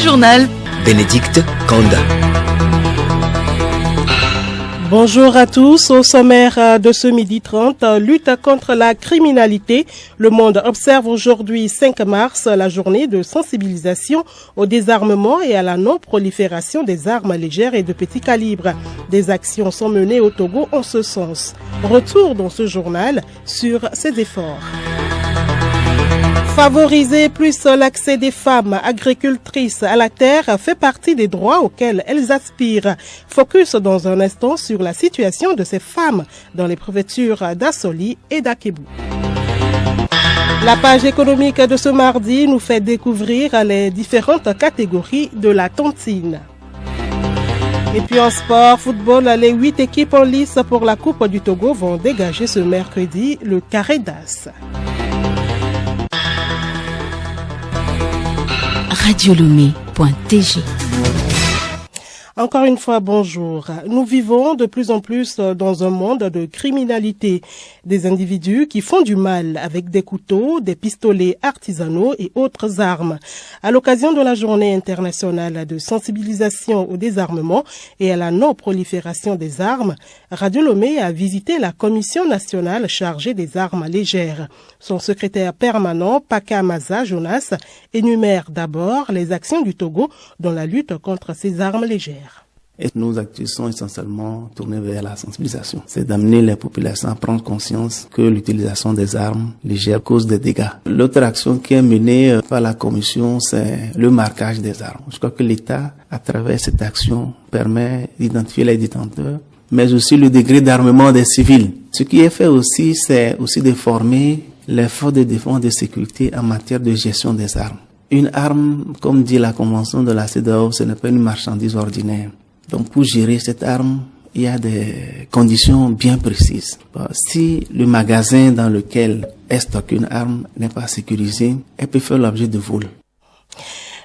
journal. Bénédicte Kanda. Bonjour à tous. Au sommaire de ce midi 30, lutte contre la criminalité. Le monde observe aujourd'hui 5 mars la journée de sensibilisation au désarmement et à la non-prolifération des armes légères et de petit calibre. Des actions sont menées au Togo en ce sens. Retour dans ce journal sur ces efforts. Favoriser plus l'accès des femmes agricultrices à la terre fait partie des droits auxquels elles aspirent. Focus dans un instant sur la situation de ces femmes dans les préfectures d'Assoli et d'Akebou. La page économique de ce mardi nous fait découvrir les différentes catégories de la tontine. Et puis en sport, football, les 8 équipes en lice pour la Coupe du Togo vont dégager ce mercredi le carré d'As. Radiolomé.tg. Encore une fois, bonjour. Nous vivons de plus en plus dans un monde de criminalité. Des individus qui font du mal avec des couteaux, des pistolets artisanaux et autres armes. À l'occasion de la journée internationale de sensibilisation au désarmement et à la non-prolifération des armes, Radio Lomé a visité la Commission nationale chargée des armes légères. Son secrétaire permanent, Paka Maza Jonas, énumère d'abord les actions du Togo dans la lutte contre ces armes légères. Et nos activités sont essentiellement tournées vers la sensibilisation. C'est d'amener les populations à prendre conscience que l'utilisation des armes légères cause des dégâts. L'autre action qui est menée par la commission, c'est le marquage des armes. Je crois que l'État, à travers cette action, permet d'identifier les détenteurs, mais aussi le degré d'armement des civils. Ce qui est fait aussi, c'est aussi de former les forces de défense et de sécurité en matière de gestion des armes. Une arme, comme dit la convention de la CEDEAO, ce n'est pas une marchandise ordinaire. Donc pour gérer cette arme, il y a des conditions bien précises. Si le magasin dans lequel est stockée une arme n'est pas sécurisé, elle peut faire l'objet de vol.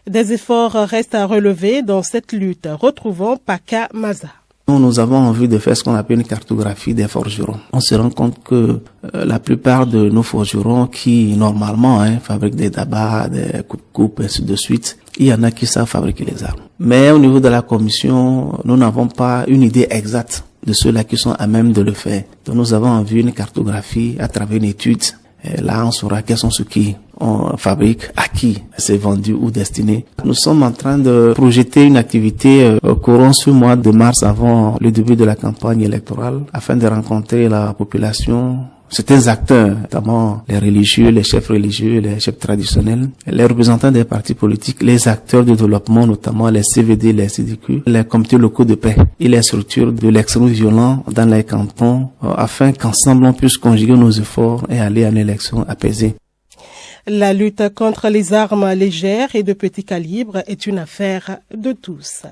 Des efforts restent à relever dans cette lutte. Retrouvons Paka Maza. Nous avons envie de faire ce qu'on appelle une cartographie des forgerons. On se rend compte que la plupart de nos forgerons qui normalement fabriquent des dabas, des coupe, ainsi de suite, il y en a qui savent fabriquer les armes. Mais au niveau de la commission, nous n'avons pas une idée exacte de ceux-là qui sont à même de le faire. Donc nous avons envie une cartographie à travers une étude. Et là, on saura quels sont ceux qui on fabrique, à qui c'est vendu ou destiné. Nous sommes en train de projeter une activité au courant ce mois de mars avant le début de la campagne électorale afin de rencontrer la population, certains acteurs, notamment les religieux, les chefs religieux, les chefs traditionnels, les représentants des partis politiques, les acteurs de développement, notamment les CVD, les CDQ, les comités locaux de paix et les structures de l'extrémisme violent dans les cantons afin qu'ensemble on puisse conjuguer nos efforts et aller à une élection apaisée. La lutte contre les armes légères et de petit calibre est une affaire de tous.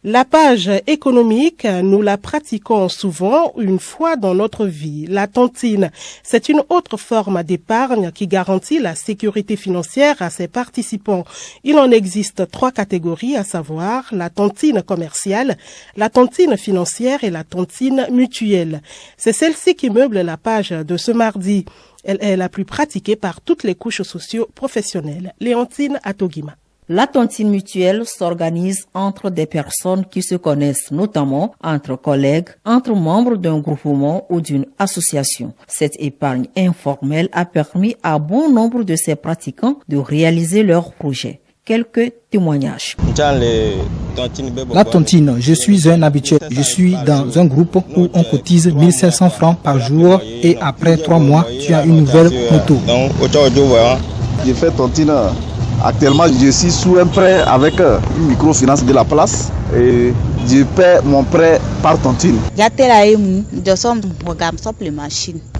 La page économique, nous la pratiquons souvent une fois dans notre vie. La tontine, c'est une autre forme d'épargne qui garantit la sécurité financière à ses participants. Il en existe 3 catégories, à savoir la tontine commerciale, la tontine financière et la tontine mutuelle. C'est celle-ci qui meuble la page de ce mardi. Elle est la plus pratiquée par toutes les couches socio-professionnelles. Léontine Atogima. La tontine mutuelle s'organise entre des personnes qui se connaissent, notamment entre collègues, entre membres d'un groupement ou d'une association. Cette épargne informelle a permis à bon nombre de ces pratiquants de réaliser leurs projets. Quelques témoignages. La tontine, je suis un habitué. Je suis dans un groupe où on cotise 1500 francs par jour et après 3 mois, tu as une nouvelle moto. Je fais tontine. Actuellement, je suis sous un prêt avec une microfinance de la place et je paie mon prêt par tontine.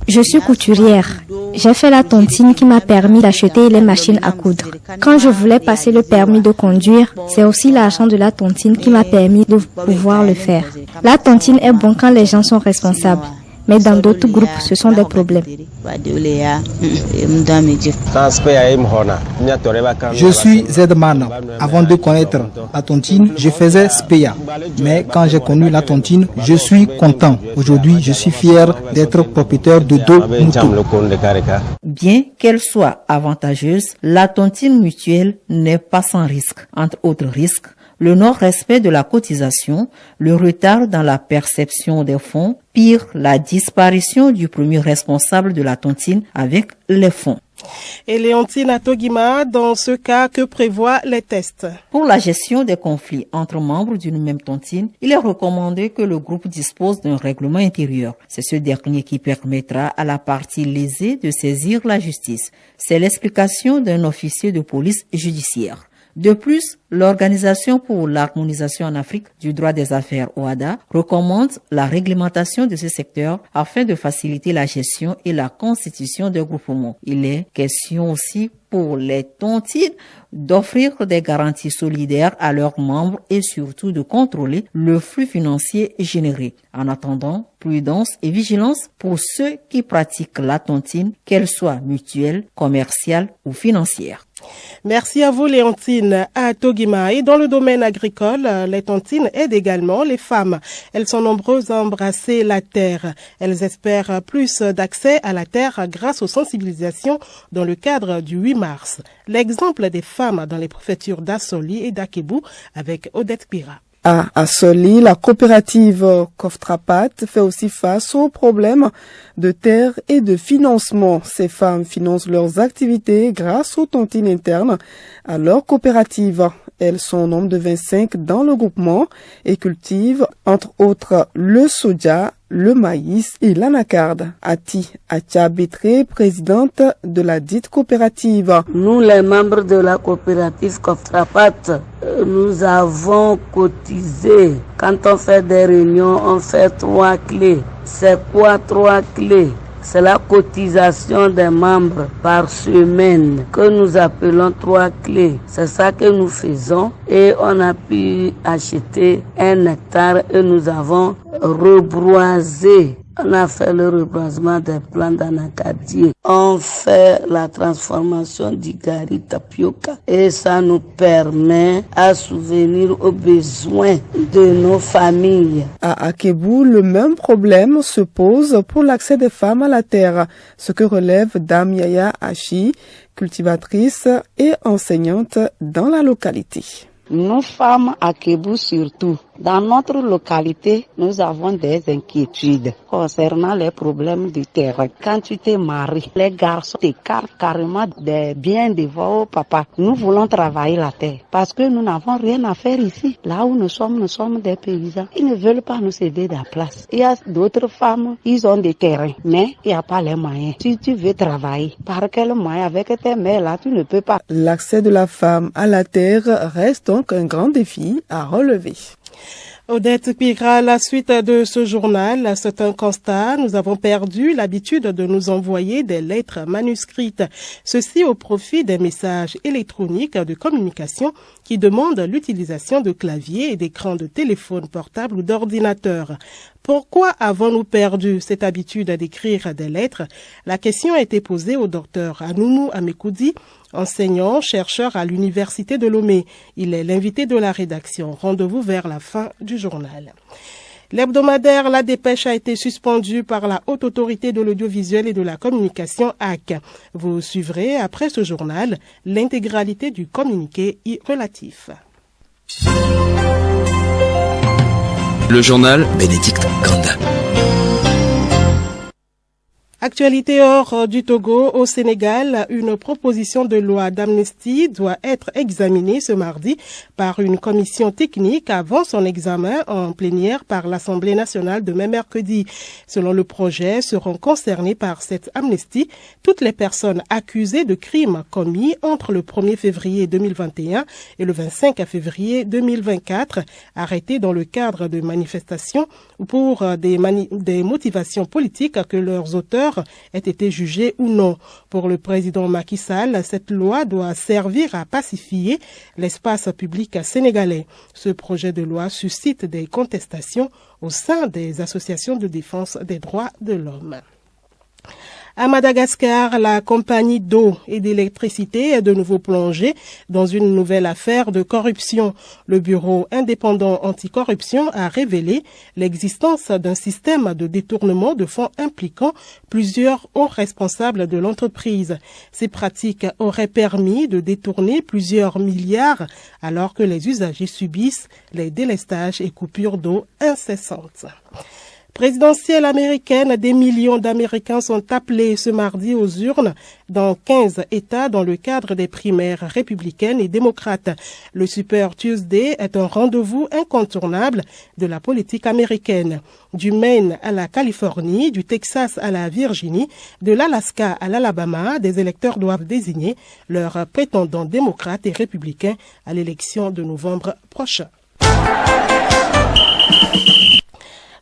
Je suis couturière. J'ai fait la tontine qui m'a permis d'acheter les machines à coudre. Quand je voulais passer le permis de conduire, c'est aussi l'argent de la tontine qui m'a permis de pouvoir le faire. La tontine est bon quand les gens sont responsables. mais dans d'autres groupes, ce sont des problèmes. Je suis Zedman. Avant de connaître la tontine, je faisais SPEA. Mais quand j'ai connu la tontine, je suis content. Aujourd'hui, je suis fier d'être propriétaire de 2 motos. Bien qu'elle soit avantageuse, la tontine mutuelle n'est pas sans risque. Entre autres risques, le non-respect de la cotisation, le retard dans la perception des fonds, pire, la disparition du premier responsable de la tontine avec les fonds. Et Léontine Atogima, dans ce cas, que prévoient les tests? Pour la gestion des conflits entre membres d'une même tontine, il est recommandé que le groupe dispose d'un règlement intérieur. C'est ce dernier qui permettra à la partie lésée de saisir la justice. C'est l'explication d'un officier de police judiciaire. De plus, l'Organisation pour l'harmonisation en Afrique du droit des affaires OHADA recommande la réglementation de ce secteur afin de faciliter la gestion et la constitution des groupements. Il est question aussi pour les tontines d'offrir des garanties solidaires à leurs membres et surtout de contrôler le flux financier généré. En attendant, prudence et vigilance pour ceux qui pratiquent la tontine, qu'elle soit mutuelle, commerciale ou financière. Merci à vous, Léontine Atogima. Et dans le domaine agricole, les tontines aident également les femmes. Elles sont nombreuses à embrasser la terre. Elles espèrent plus d'accès à la terre grâce aux sensibilisations dans le cadre du 8 mars. L'exemple des femmes dans les préfectures d'Assoli et d'Akebu avec Odette Pira. À Assoli, la coopérative Koftrapat fait aussi face aux problèmes de terre et de financement. Ces femmes financent leurs activités grâce aux tontines internes à leur coopérative. Elles sont au nombre de 25 dans le groupement et cultivent, entre autres, le soja, le maïs et l'anacarde. Ati Achabitré, présidente de la dite coopérative. Nous, les membres de la coopérative Koftrapat, nous avons cotisé. Quand on fait des réunions, on fait 3 clés. C'est quoi 3 clés? C'est la cotisation des membres par semaine que nous appelons 3 clés. C'est ça que nous faisons et on a pu acheter 1 hectare et nous avons reboisé. On a fait le reboisement des plants d'anacardier. On fait la transformation du gari tapioca et ça nous permet à souvenir aux besoins de nos familles. À Akebu, le même problème se pose pour l'accès des femmes à la terre, ce que relève Dame Yaya Hachi, cultivatrice et enseignante dans la localité. Nous femmes à Akebu surtout, dans notre localité, nous avons des inquiétudes concernant les problèmes du terrain. Quand tu te maries, les garçons t'écartent carrément des biens devant papa. Nous voulons travailler la terre parce que nous n'avons rien à faire ici. Là où nous sommes des paysans. Ils ne veulent pas nous céder de la place. Il y a d'autres femmes, ils ont des terrains, mais il n'y a pas les moyens. Si tu veux travailler, par quel moyen avec tes mères là, tu ne peux pas. L'accès de la femme à la terre reste donc un grand défi à relever. Odette Pira, la suite de ce journal, c'est un constat. Nous avons perdu l'habitude de nous envoyer des lettres manuscrites. Ceci au profit des messages électroniques de communication qui demandent l'utilisation de claviers et d'écrans de téléphone portable ou d'ordinateur. Pourquoi avons-nous perdu cette habitude d'écrire des lettres? La question a été posée au docteur Anoumou Amekoudi, enseignant, chercheur à l'université de Lomé. Il est l'invité de la rédaction. Rendez-vous vers la fin du journal. L'hebdomadaire La Dépêche a été suspendu par la Haute Autorité de l'Audiovisuel et de la Communication HAC. Vous suivrez, après ce journal, l'intégralité du communiqué y relatif. Le journal Bénédicte Kanda. Actualité hors du Togo, au Sénégal, une proposition de loi d'amnistie doit être examinée ce mardi par une commission technique avant son examen en plénière par l'Assemblée nationale demain mercredi. Selon le projet, seront concernées par cette amnistie toutes les personnes accusées de crimes commis entre le 1er février 2021 et le 25 février 2024, arrêtées dans le cadre de manifestations ou pour des motivations politiques que leurs auteurs mineurs ait été jugé ou non. Pour le président Macky Sall, cette loi doit servir à pacifier l'espace public sénégalais. Ce projet de loi suscite des contestations au sein des associations de défense des droits de l'homme. À Madagascar, la compagnie d'eau et d'électricité est de nouveau plongée dans une nouvelle affaire de corruption. Le Bureau indépendant anticorruption a révélé l'existence d'un système de détournement de fonds impliquant plusieurs hauts responsables de l'entreprise. Ces pratiques auraient permis de détourner plusieurs milliards alors que les usagers subissent les délestages et coupures d'eau incessantes. Présidentielle américaine, des millions d'Américains sont appelés ce mardi aux urnes dans 15 États dans le cadre des primaires républicaines et démocrates. Le Super Tuesday est un rendez-vous incontournable de la politique américaine. Du Maine à la Californie, du Texas à la Virginie, de l'Alaska à l'Alabama, des électeurs doivent désigner leurs prétendants démocrates et républicains à l'élection de novembre prochain.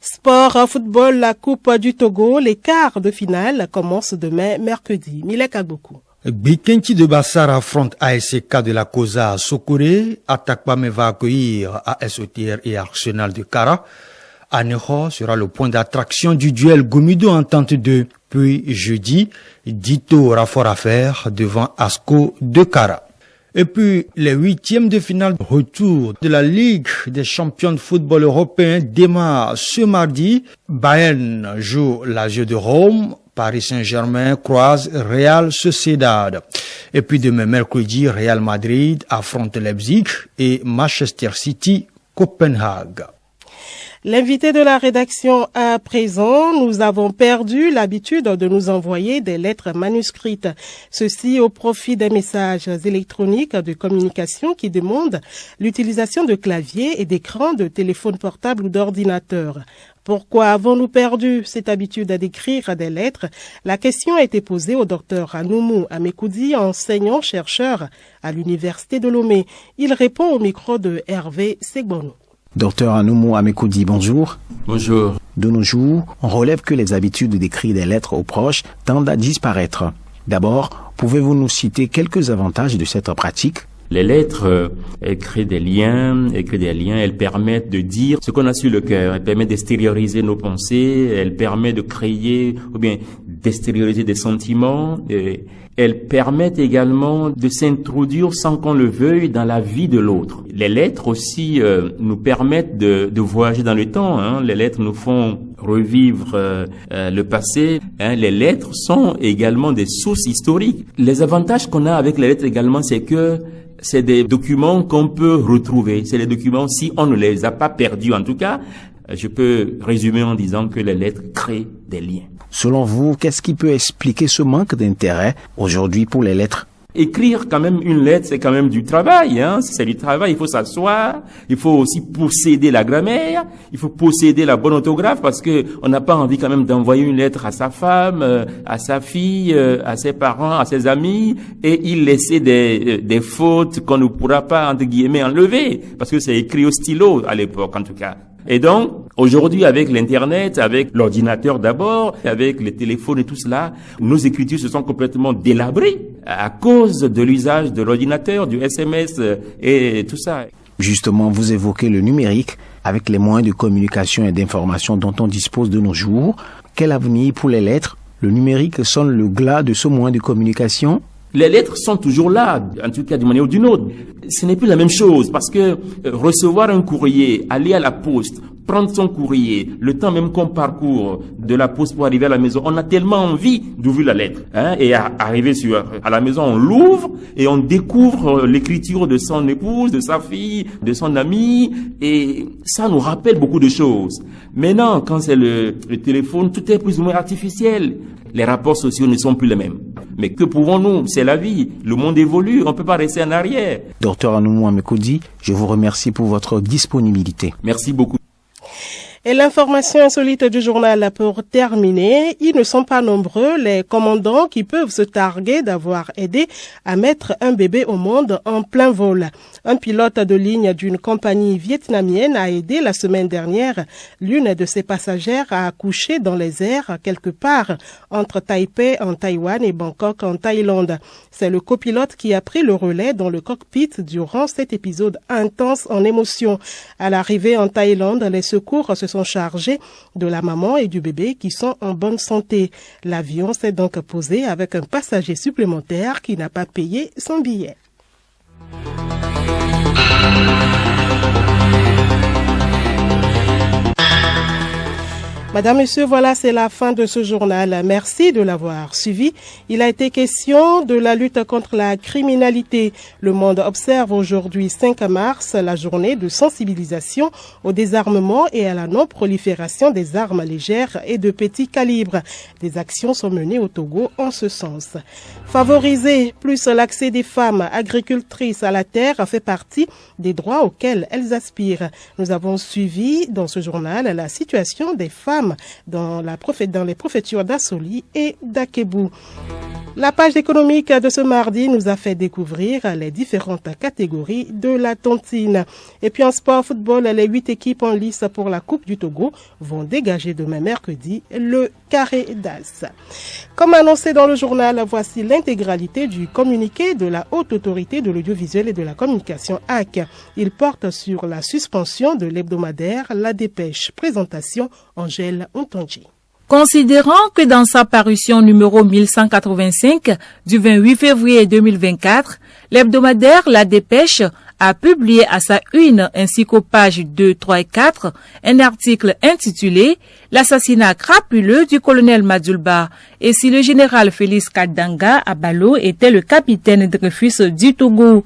Sport, football, la Coupe du Togo, les quarts de finale commencent demain mercredi. Milek Agbokou. Bikenchi de Bassar affronte ASK de la Kosa à Sokoré. Atakpame va accueillir AS Otier et Arsenal de Kara. Aneho sera le point d'attraction du duel Gomido Entente 2. Puis jeudi, Dito aura fort à faire devant Asco de Kara. Et puis, les huitièmes de finale retour de la Ligue des champions de football européen démarrent ce mardi. Bayern joue Lazio de Rome. Paris Saint-Germain croise Real Sociedad. Et puis demain mercredi, Real Madrid affronte Leipzig et Manchester City Copenhague. L'invité de la rédaction à présent, nous avons perdu l'habitude de nous envoyer des lettres manuscrites. Ceci au profit des messages électroniques de communication qui demandent l'utilisation de claviers et d'écrans de téléphone portable ou d'ordinateur. Pourquoi avons-nous perdu cette habitude d'écrire des lettres? La question a été posée au docteur Anoumou Amekoudi, enseignant-chercheur à l'université de Lomé. Il répond au micro de Hervé Segbono. Docteur Anoumou Amekoudi, bonjour. Bonjour. De nos jours, on relève que les habitudes d'écrire des lettres aux proches tendent à disparaître. D'abord, pouvez-vous nous citer quelques avantages de cette pratique? Les lettres créent des liens, elles permettent de dire ce qu'on a sur le cœur, elles permettent d'extérioriser nos pensées, elles permettent de créer ou bien d'extérioriser des sentiments, elles permettent également de s'introduire sans qu'on le veuille dans la vie de l'autre. Les lettres aussi nous permettent de voyager dans le temps, hein. Les lettres nous font revivre le passé, hein. Les lettres sont également des sources historiques. Les avantages qu'on a avec les lettres également, c'est que c'est des documents qu'on peut retrouver. C'est des documents, si on ne les a pas perdus en tout cas, je peux résumer en disant que les lettres créent des liens. Selon vous, qu'est-ce qui peut expliquer ce manque d'intérêt aujourd'hui pour les lettres? Écrire quand même une lettre, c'est quand même du travail, hein. C'est du travail, il faut s'asseoir, il faut aussi posséder la grammaire, il faut posséder la bonne orthographe parce que on n'a pas envie quand même d'envoyer une lettre à sa femme, à sa fille, à ses parents, à ses amis et y laisser des fautes qu'on ne pourra pas, entre guillemets, enlever parce que c'est écrit au stylo à l'époque en tout cas. Et donc, aujourd'hui, avec l'Internet, avec l'ordinateur d'abord, avec les téléphones et tout cela, nos écritures se sont complètement délabrées à cause de l'usage de l'ordinateur, du SMS et tout ça. Justement, vous évoquez le numérique. Avec les moyens de communication et d'information dont on dispose de nos jours, quel avenir pour les lettres? Le numérique sonne le glas de ce moyen de communication? Les lettres sont toujours là, en tout cas d'une manière ou d'une autre. Ce n'est plus la même chose parce que recevoir un courrier, aller à la poste, prendre son courrier, le temps même qu'on parcourt de la poste pour arriver à la maison, on a tellement envie d'ouvrir la lettre, hein, et arriver à la maison, on l'ouvre et on découvre l'écriture de son épouse, de sa fille, de son ami, et ça nous rappelle beaucoup de choses. Maintenant, quand c'est le téléphone, tout est plus ou moins artificiel. Les rapports sociaux ne sont plus les mêmes. Mais que pouvons-nous? C'est la vie. Le monde évolue. On ne peut pas rester en arrière. Docteur Anoumou Amekoudi, je vous remercie pour votre disponibilité. Merci beaucoup. Et l'information insolite du journal pour terminer, ils ne sont pas nombreux les commandants qui peuvent se targuer d'avoir aidé à mettre un bébé au monde en plein vol. Un pilote de ligne d'une compagnie vietnamienne a aidé la semaine dernière l'une de ses passagères à accoucher dans les airs quelque part entre Taipei en Taïwan et Bangkok en Thaïlande. C'est le copilote qui a pris le relais dans le cockpit durant cet épisode intense en émotion. À l'arrivée en Thaïlande, les secours se sont chargés de la maman et du bébé qui sont en bonne santé. L'avion s'est donc posé avec un passager supplémentaire qui n'a pas payé son billet. Madame, Monsieur, voilà, c'est la fin de ce journal. Merci de l'avoir suivi. Il a été question de la lutte contre la criminalité. Le monde observe aujourd'hui 5 mars la journée de sensibilisation au désarmement et à la non-prolifération des armes légères et de petit calibre. Des actions sont menées au Togo en ce sens. Favoriser plus l'accès des femmes agricultrices à la terre fait partie des droits auxquels elles aspirent. Nous avons suivi dans ce journal la situation des femmes dans les préfectures d'Assoli et d'Akebou. La page économique de ce mardi nous a fait découvrir les différentes catégories de la tontine. Et puis en sport football, les 8 équipes en lice pour la Coupe du Togo vont dégager demain mercredi le carré d'as. Comme annoncé dans le journal, voici l'intégralité du communiqué de la Haute Autorité de l'Audiovisuel et de la Communication HAC. Il porte sur la suspension de l'hebdomadaire La Dépêche. Présentation Angèle Ontonji. Considérant que dans sa parution numéro 1185 du 28 février 2024, l'hebdomadaire La Dépêche a publié à sa une ainsi qu'aux pages 2, 3 et 4 un article intitulé « L'assassinat crapuleux du colonel Madulba et si le général Félix Kadanga Abalo était le capitaine Dreyfus du Togo ».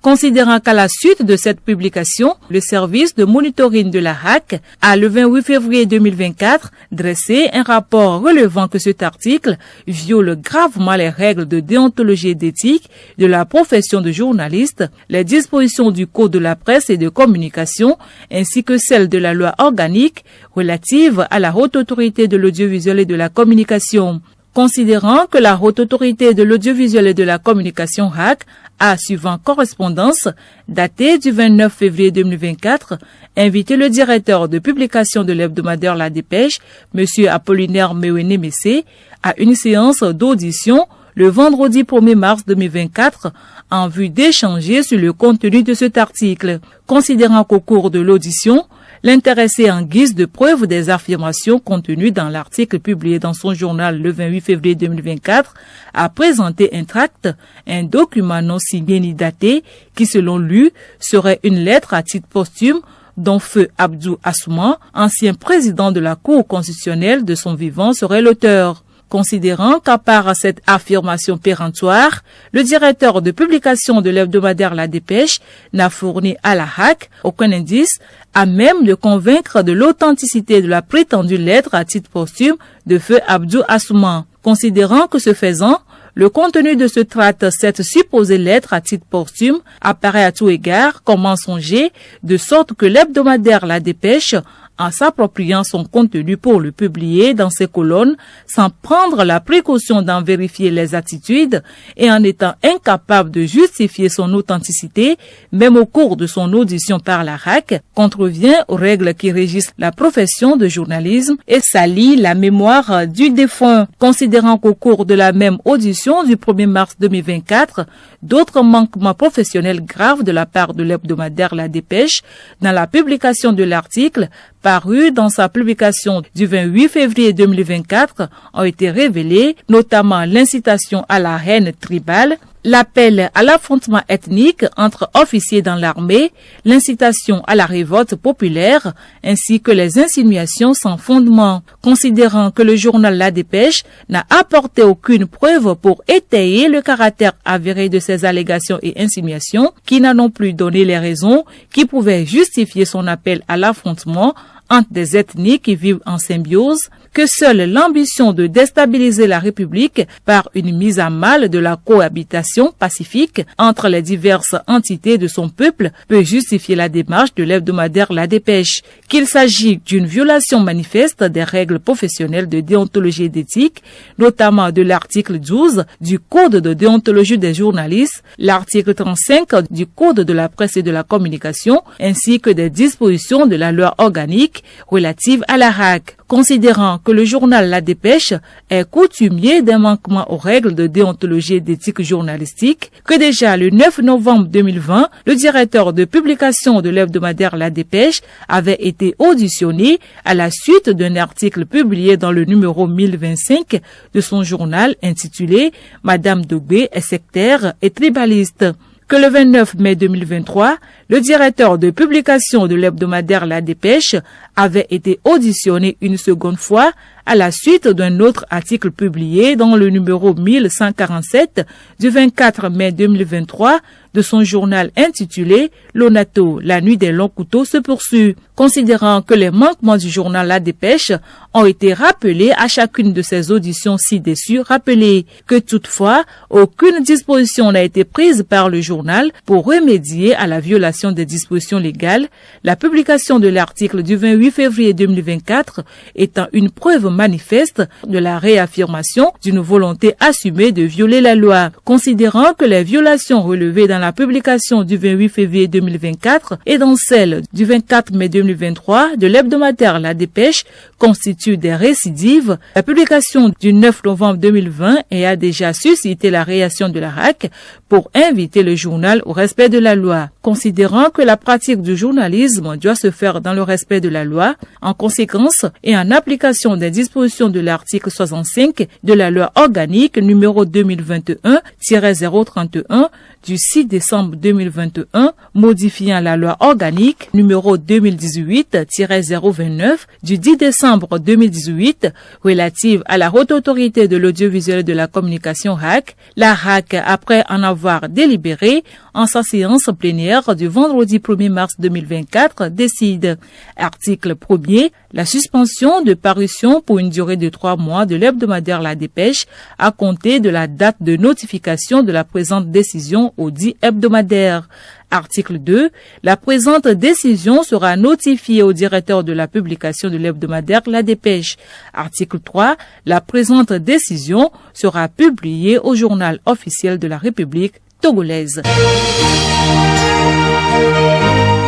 Considérant qu'à la suite de cette publication, le service de monitoring de la HAC a le 28 février 2024 dressé un rapport relevant que cet article viole gravement les règles de déontologie et d'éthique de la profession de journaliste, les dispositions du Code de la presse et de communication, ainsi que celles de la loi organique relative à la Haute Autorité de l'audiovisuel et de la communication. Considérant que la Haute Autorité de l'audiovisuel et de la communication HAC a, suivant correspondance, datée du 29 février 2024, invité le directeur de publication de l'hebdomadaire La Dépêche, M. Apollinaire Mewene-Messé, à une séance d'audition le vendredi 1er mars 2024 en vue d'échanger sur le contenu de cet article. Considérant qu'au cours de l'audition, l'intéressé en guise de preuve des affirmations contenues dans l'article publié dans son journal le 28 février 2024 a présenté un tract, un document non signé ni daté qui selon lui serait une lettre à titre posthume dont Feu Abdou Assouman, ancien président de la Cour constitutionnelle de son vivant, serait l'auteur. Considérant qu'à part cette affirmation péremptoire, le directeur de publication de l'hebdomadaire La Dépêche n'a fourni à la HAC aucun indice à même de convaincre de l'authenticité de la prétendue lettre à titre posthume de Feu Abdou Assouman. Considérant que ce faisant, le contenu de ce tract, cette supposée lettre à titre posthume, apparaît à tout égard comme mensonger, de sorte que l'hebdomadaire La Dépêche, en s'appropriant son contenu pour le publier dans ses colonnes, sans prendre la précaution d'en vérifier les attitudes et en étant incapable de justifier son authenticité, même au cours de son audition par la HAC, contrevient aux règles qui régissent la profession de journalisme et salit la mémoire du défunt. Considérant qu'au cours de la même audition du 1er mars 2024, d'autres manquements professionnels graves de la part de l'hebdomadaire La Dépêche dans la publication de l'article paru dans sa publication du 28 février 2024 ont été révélés, notamment l'incitation à la haine tribale, l'appel à l'affrontement ethnique entre officiers dans l'armée, l'incitation à la révolte populaire, ainsi que les insinuations sans fondement. Considérant que le journal La Dépêche n'a apporté aucune preuve pour étayer le caractère avéré de ces allégations et insinuations, qui n'a non plus donné les raisons qui pouvaient justifier son appel à l'affrontement entre des ethnies qui vivent en symbiose, que seule l'ambition de déstabiliser la République par une mise à mal de la cohabitation pacifique entre les diverses entités de son peuple peut justifier la démarche de l'hebdomadaire La Dépêche. Qu'il s'agit d'une violation manifeste des règles professionnelles de déontologie et d'éthique, notamment de l'article 12 du Code de déontologie des journalistes, l'article 35 du Code de la presse et de la communication, ainsi que des dispositions de la loi organique relative à la RAC. Considérant que le journal La Dépêche est coutumier des manquements aux règles de déontologie et d'éthique journalistique, que déjà le 9 novembre 2020, le directeur de publication de l'hebdomadaire La Dépêche avait été auditionné à la suite d'un article publié dans le numéro 1025 de son journal intitulé « Madame Dogbé est sectaire et tribaliste ». Que le 29 mai 2023, le directeur de publication de l'hebdomadaire La Dépêche avait été auditionné une seconde fois à la suite d'un autre article publié dans le numéro 1147 du 24 mai 2023 de son journal intitulé « L'Onato, la nuit des longs couteaux se poursuit ». Considérant que les manquements du journal La Dépêche ont été rappelés à chacune de ces auditions ci-dessus rappelées, que toutefois, aucune disposition n'a été prise par le journal pour remédier à la violation des dispositions légales, la publication de l'article du 28 février 2024 étant une preuve manifeste de la réaffirmation d'une volonté assumée de violer la loi. Considérant que les violations relevées dans la publication du 28 février 2024 et dans celle du 24 mai 2023 de l'hebdomadaire La Dépêche constituent des récidives, la publication du 9 novembre 2020 a déjà suscité la réaction de la RAC pour inviter le journal au respect de la loi. Considérant que la pratique du journalisme doit se faire dans le respect de la loi, en conséquence et en application des dispositions de l'article 65 de la loi organique numéro 2021-031 du 6 décembre 2021, modifiant la loi organique numéro 2018-029 du 10 décembre 2018 relative à la haute autorité de l'audiovisuel et de la communication RAC, la RAC, après en avoir délibéré en sa séance plénière du vendredi 1er mars 2024, décide. Article 1er, la suspension de parution pour une durée de 3 mois de l'hebdomadaire La Dépêche à compter de la date de notification de la présente décision au dit hebdomadaire. Article 2. La présente décision sera notifiée au directeur de la publication de l'hebdomadaire La Dépêche. Article 3. La présente décision sera publiée au journal officiel de la République togolaise.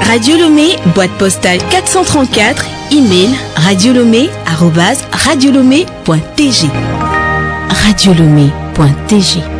Radio Lomé, boîte postale 434, email radiolomé@radiolomé.tg. radiolomé.tg